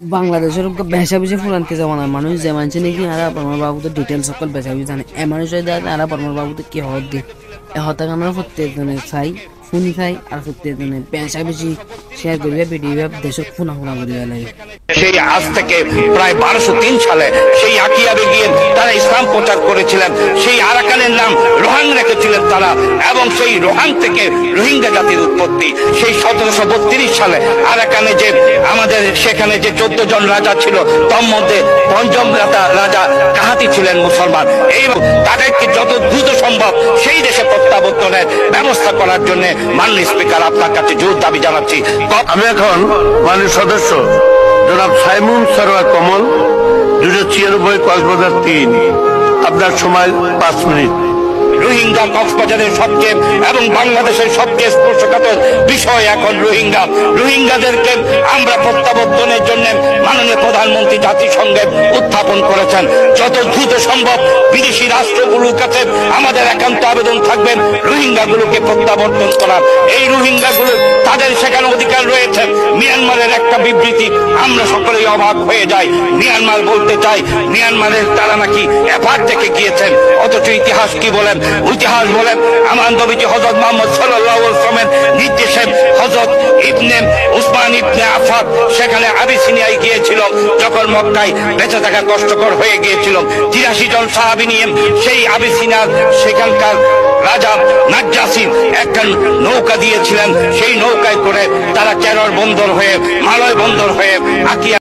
বাংলাদেশের বেশা বেশি ফুরান্তি জমানার মানুষ যে মানছে নাকি আরা পরমার বাবুতে ডিটেল সকল বেশা বেশি জানে এ মানুষের দাদা আরা পরমার বাবুতে কি হদ দি এ হতাকানোর প্রত্যেকজনে চাই ফোন চাই আর প্রত্যেকজনে বেশা বেশি শেয়ার করিবে ভিডিও দেশক ফোনা ফোনা করিবে লাগে। সেই আজ থেকে প্রায় 1203 সালে সেই আকিয়াবে গিয়ে তারা ইসলাম প্রচার করেছিলেন। সেই আরাকানের নাম রোহাং রেখেছিলেন তারা, এবং সেই রোহাং থেকে রোহিঙ্গা জাতির উৎপত্তি। সেই 1732 সালে আরাকানে যে আমাদের সেখানে যে 14 জন রাজা ছিল, তার মধ্যে পঞ্চম রাজা কাহাতি ছিলেন মুসলমান। এই তাদেরকে যত দ্রুত সম্ভব সেই দেশে প্রত্যাবর্তনের ব্যবস্থা করার জন্য মাননীয় স্পিকার আপনার কাছে জোর দাবি জানাচ্ছি। আমি এখন মাননীয় সদস্য জনাব সাইমুন সরওয়ার কমল 296 কক্সবাজার 3, আপনার সময় 5 মিনিট। রোহিঙ্গা কক্সবাজারের সবচেয়ে এবং বাংলাদেশের সবচেয়ে স্পর্শকাতর বিষয় এখন রোহিঙ্গাদেরকে আমরা প্রত্যাবর্তনের জন্য মাননীয় প্রধানমন্ত্রী জাতিসংঘে উত্থাপন করেছেন। যত দ্রুত সম্ভব বিদেশি রাষ্ট্রগুলোর কাছে আমাদের একান্ত আবেদন থাকবেন রোহিঙ্গাগুলোকে প্রত্যাবর্তন করার। এই রোহিঙ্গাগুলো তাদের সেখানে অধিকার রয়েছে। মিয়ানমারের একটা বিবৃতি আমরা সকলেই অবাক হয়ে যাই। মিয়ানমার বলতে চাই মিয়ানমারের তারা নাকি এপার থেকে গিয়েছেন, অথচ ইতিহাস কি বলেন? ইতিহাস বলেন আমার নবীজি হযরত মুহাম্মদ সাল্লাল্লাহু আলাইহি ওয়াসাল্লামের নির্দেশে হযরত ইবনে উসমান ইবনে আফফান সেখানে আবিসিনিয়ায় গিয়েছিল, যখন মক্কায় বেঁচে থাকা কষ্টকর হয়ে গিয়েছিল। 83 জন সাহাবী নিয়ে সেই আবিসিনিয়ার সেখানকার রাজা নাজ্জাসী একটা নৌকা দিয়েছিলেন। সেই নৌকায় করে তারা কেরর বন্দর হয়ে মালয় বন্দর হয়ে আকিয়া